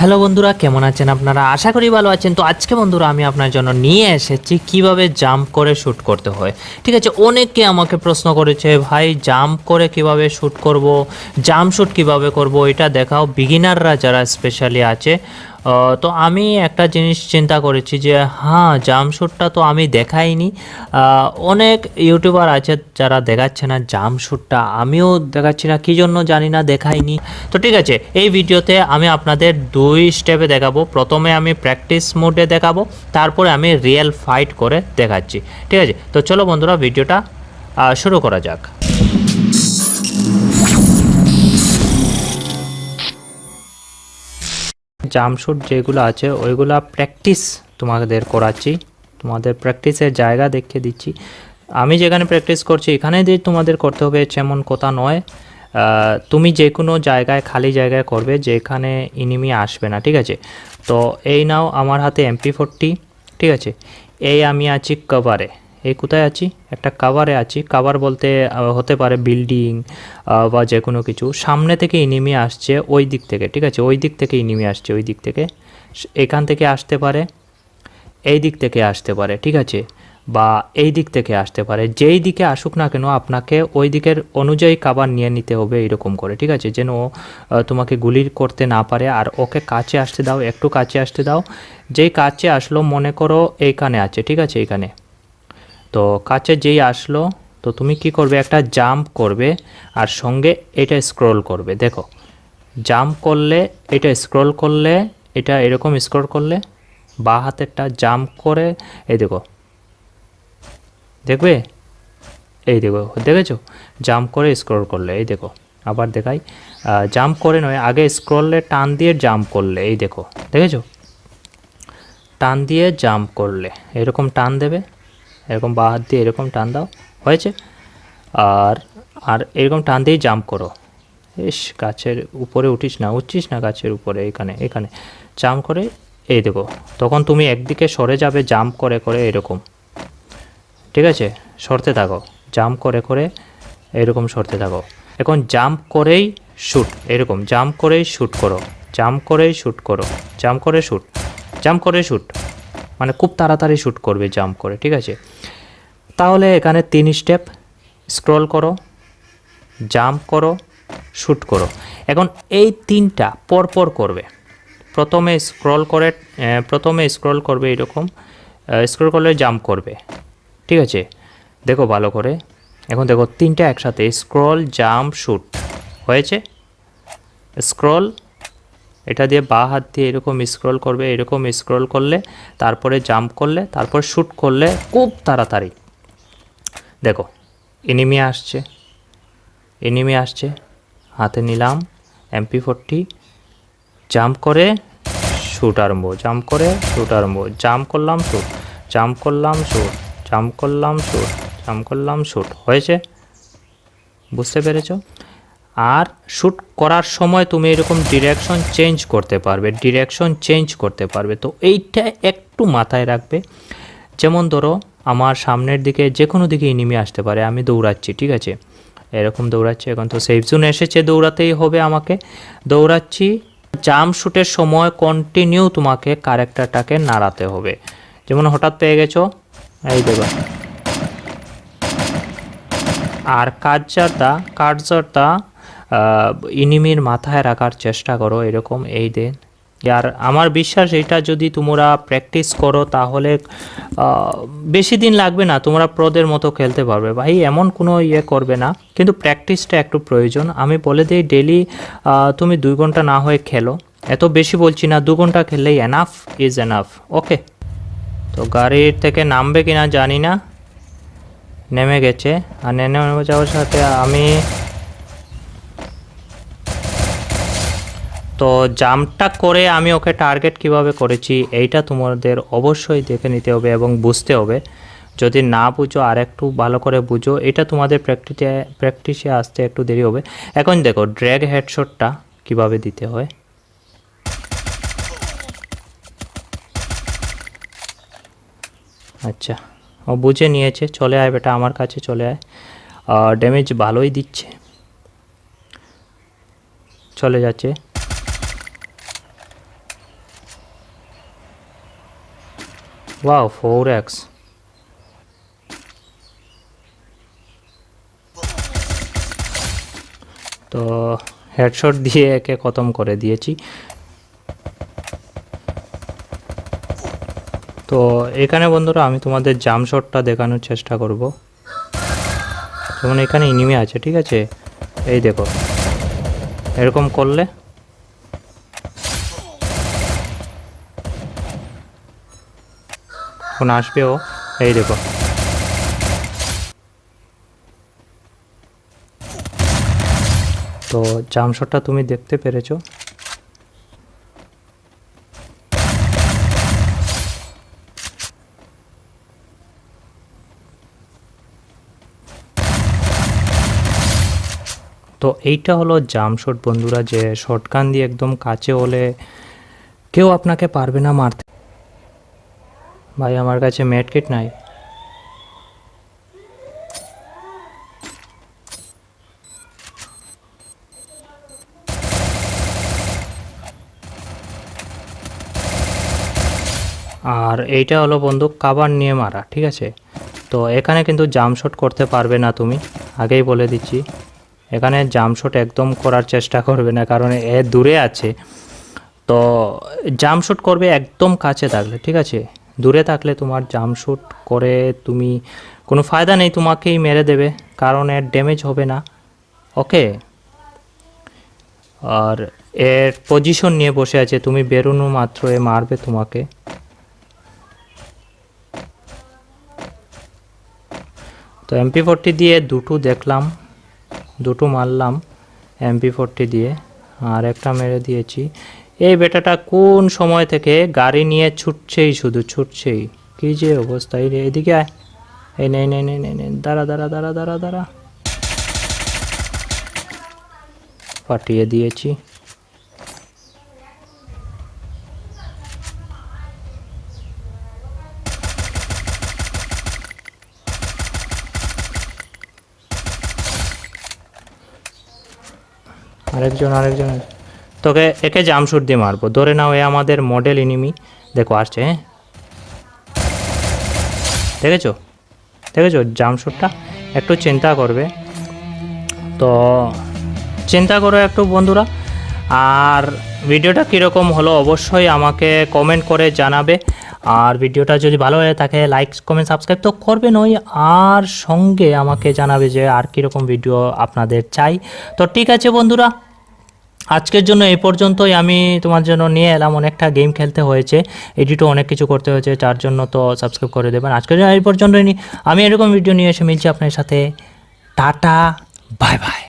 Hello বন্ধুরা, কেমন আছেন আপনারা? আশা করি ভালো আছেন। তো আজকে বন্ধুরা আমি আপনার জন্য নিয়ে এসেছি কিভাবে জাম্প করে শ্যুট করতে হয়। ঠিক আছে, অনেকে আমাকে প্রশ্ন করেছে, ভাই জাম্প করে কিভাবে শ্যুট করব, জাম্প শ্যুট কিভাবে করব, এটা দেখাও বিগিনাররা যারা স্পেশালি আছে। তো আমি একটা জিনিস চিন্তা করেছি যে হ্যাঁ, জাম্প শ্যুটটা তো আমি দেখাইনি। অনেক ইউটিউবার আছে যারা দেখাচ্ছে না জাম্প শ্যুটটা, আমিও দেখাচ্ছি না, কী জন্য জানি না, দেখাইনি। তো ঠিক আছে, এই ভিডিওতে আমি আপনাদের দুই স্টেপে দেখাবো। প্রথমে আমি প্র্যাকটিস মোডে দেখাবো, তারপরে আমি রিয়েল ফাইট করে দেখাচ্ছি। ঠিক আছে, তো চলো বন্ধুরা ভিডিওটা শুরু করা যাক। জাম্প শ্যুট যেগুলো আছে ওইগুলো প্র্যাকটিস তোমাদের করাচ্ছি, তোমাদের প্র্যাকটিসের জায়গা দেখিয়ে দিচ্ছি। আমি যেখানে প্র্যাকটিস করছি এখানে দিয়ে তোমাদের করতে হবে যেমন কথা নয়। তুমি যে কোনো জায়গায় খালি জায়গায় করবে যেখানে এনিমি আসবে না। ঠিক আছে, তো এই নাও আমার হাতে MP40। ঠিক আছে, এই আমি আছি কভারে। এই কোথায় আছি? একটা কাভারে আছি। কাভার বলতে হতে পারে বিল্ডিং বা যে কোনো কিছু। সামনে থেকে এনিমি আসছে ওই দিক থেকে। ঠিক আছে, ওই দিক থেকে এনিমি আসছে, ওই দিক থেকে, এখান থেকে আসতে পারে, এই দিক থেকে আসতে পারে। ঠিক আছে, বা এই দিক থেকে আসতে পারে। যেই দিকে আসুক না কেন আপনাকে ওই দিকের অনুযায়ী কাভার নিয়ে নিতে হবে, এরকম করে। ঠিক আছে, যেন ও তোমাকে গুলি করতে না পারে। আর ওকে কাছে আসতে দাও, একটু কাছে আসতে দাও। যেই কাছে আসলো, মনে করো এইখানে আছে। ঠিক আছে, এইখানে তো কাছে যেই আসলো, তো তুমি কি করবে, একটা জাম্প করবে আর সঙ্গে এটা স্ক্রল করবে। দেখো, জাম্প করলে, এটা স্ক্রল করলে, এটা এরকম স্ক্রল করলে, বা হাতেরটা জাম্প করে, এই দেখো, দেখবে, এই দেখো, দেখেছো? জাম্প করে স্ক্রল করলে, এই দেখো, আবার দেখাই। জাম্প করে নয়, আগে স্ক্রলে টান দিয়ে জাম্প করলে, এই দেখো, দেখেছো? টান দিয়ে জাম্প করলে এরকম টান দেবে, এরকম বা হাত দিয়ে এরকম টান দাও, হয়েছে। আর আর এরকম টান দিয়েই জাম্প করো। ইস, গাছের উপরে উঠছিস না গাছের উপরে, এখানে এখানে জাম্প করে, এই দেখো, তখন তুমি একদিকে সরে যাবে জাম্প করে করে, এরকম। ঠিক আছে, সরতে থাকো, জাম্প করে করে এরকম সরতে থাকো। এখন জাম্প করেই শ্যুট, এরকম জাম্প করেই শ্যুট করো, জাম্প করেই শ্যুট করো, জাম্প করে শ্যুট, জাম্প করে শ্যুট, মানে খুব তাড়াতাড়ি শ্যুট করবে জাম্প করে। ঠিক আছে, তাহলে এখানে 3 স্টেপ: স্ক্রল করো, জাম্প করো, শ্যুট করো। এখন এই 3টা পরপর করবে। প্রথমে স্ক্রল করবে এরকম, স্ক্রল করলে জাম্প করবে। ঠিক আছে, দেখো ভালো করে। এখন দেখো 3টা একসাথে, স্ক্রল, জাম্প, শ্যুট, হয়েছে। স্ক্রল, এটা দিয়ে বা হাত দিয়ে এরকম স্ক্রল করবে, এরকম স্ক্রল করলে, তারপরে জাম্প করলে, তারপর শ্যুট করলে খুব তাড়াতাড়ি। দেখো, এনিমি আসছে, হাতে নিলাম MP40, জাম্প করে শ্যুট আরম্ভ, জাম্প করে শ্যুট আরম্ভ, জাম্প করলাম শ্যুট, জাম্প করলাম শ্যুট, জাম্প করলাম শ্যুট, জাম্প করলাম শ্যুট, হয়েছে? বুঝতে পেরেছো? আর শ্যুট করার সময় তুমি এরকম ডিরেকশন চেঞ্জ করতে পারবে। তো এইটা একটু মাথায় রাখবে। যেমন ধরো আমার সামনের দিকে যে কোনো দিকে এনিমি আসতে পারে, আমি দৌড়াচ্ছি। ঠিক আছে, এরকম দৌড়াচ্ছি, এখন তো সেফ জোন এসেছে, দৌড়াতেই হবে আমাকে। দৌড়াচ্ছি, জাম্প শ্যুটের সময় কন্টিনিউ তোমাকে ক্যারেক্টারটাকে নাড়াতে হবে। যেমন হঠাৎ পেয়ে গেছো, এই দেখো, আর কার্সারটা ইনিমির মাথায় রাখার চেষ্টা করো, এরকম, এই দেন। আর আমার বিশ্বাস এটা যদি তোমরা প্র্যাকটিস করো তাহলে বেশি দিন লাগবে না, তোমরা প্রোদের মতো খেলতে পারবে। ভাই এমন কোনো করবে না, কিন্তু প্র্যাকটিসটা একটু প্রয়োজন। আমি বলে দিই, ডেলি তুমি 2 ঘন্টা না হয়ে খেলো, এত বেশি বলছি না, 2 ঘন্টা খেললেই এনাফ ইজ এনাফ। ওকে, তো গাড়ির থেকে নামবে কিনা জানি না, নেমে গেছে। আর নেমে যাওয়ার সাথে আমি তো জাম্পটা করে আমি ওকে টার্গেট কিভাবে করেছি এইটা তোমাদের অবশ্যই দেখে নিতে হবে এবং বুঝতে হবে। যদি না বুঝো আর একটু ভালো করে বুঝো, এটা তোমাদের প্র্যাকটিসে আসতে একটু দেরি হবে। এখন দেখো ড্র্যাগ হেডশটটা কিভাবে দিতে হয়। আচ্ছা, ও বুঝে নিয়েছে, চলে আয় বেটা, আমার কাছে চলে আয়। ড্যামেজ ভালোই দিচ্ছে, চলে যাচ্ছে। Wow 4x। তো হেডশট দিয়ে একে খতম করে দিয়েছি। তো এখানে বন্ধুরা আমি তোমাদের জাম্প শটটা দেখানোর চেষ্টা করব। যেমন এখানে এনিমি আছে, ঠিক আছে, এই দেখো এরকম করলে এখন আসবে ও, এই দেখো। তো জাম্প শটটা তুমি দেখতে পেরেছো। তো এইটা হলো জাম্প শট বন্ধুরা, যে শটগান দিয়ে একদম কাছে হলে কেউ আপনাকে পারবে না মারতে। ভাই আমার কাছে মেডকিট নাই। আর এইটা হলো বন্ধু কাভার নিয়ে মারা, ঠিক আছে। তো এখানে কিন্তু জাম্প শট করতে পারবে না তুমি, আগেই বলে দিচ্ছি। এখানে জাম্প শট একদম করার চেষ্টা করবে না, কারণ এ দূরে আছে। তো জাম্প শুট করবে একদম কাছে থাকলে, ঠিক আছে। দূরে থাকলে তোমার জাম্প শুট করে তুমি কোনো ফায়দা নেই, তোমাকেই মেরে দেবে, কারণ এর ড্যামেজ হবে না। ওকে, আর এর পজিশন নিয়ে বসে আছে, তুমি বেরোনো মাত্র এ মারবে তোমাকে। তো MP40 দিয়ে দুটো দেখলাম, দুটো মারলাম MP40 দিয়ে, আর একটা মেরে দিয়েছি। এই বেটাটা কোন সময় থেকে গাড়ি নিয়ে ছুটছেই, শুধু ছুটছেই, কী যে অবস্থা। এদিকে আয়, এই নেই নেই নেই নেই নেই, দাঁড়া দাঁড়া দাঁড়া দাঁড়া দাঁড়া, পাঠিয়ে দিয়েছি। আরেকজন তোকে একে জাম্প শুট দিয়ে মারবো, ধরে নাও এ আমাদের মডেল এনিমি। দেখো আসছে, হ্যাঁ দেখেছো দেখেছো জাম্প শুটটা। একটু চিন্তা করবে, তো চিন্তা করো একটু বন্ধুরা। আর ভিডিওটা কীরকম হলো অবশ্যই আমাকে কমেন্ট করে জানাবে। আর ভিডিওটা যদি ভালো হয়ে থাকে লাইক কমেন্ট সাবস্ক্রাইব তো করবেন ওই, আর সঙ্গে আমাকে জানাবে যে আর কীরকম ভিডিও আপনাদের চাই। তো ঠিক আছে বন্ধুরা, আজকের জন্য এই পর্যন্তই আমি তোমার জন্য নিয়ে এলাম। অনেকটা গেম খেলতে হয়েছে, এডিটও অনেক কিছু করতে হয়েছে, তার জন্য তো সাবস্ক্রাইব করে দেবেন। আজকের জন্য এই পর্যন্তই, আমি এরকম ভিডিও নিয়ে এসে মিলছি আপনার সাথে। Tata, bye bye.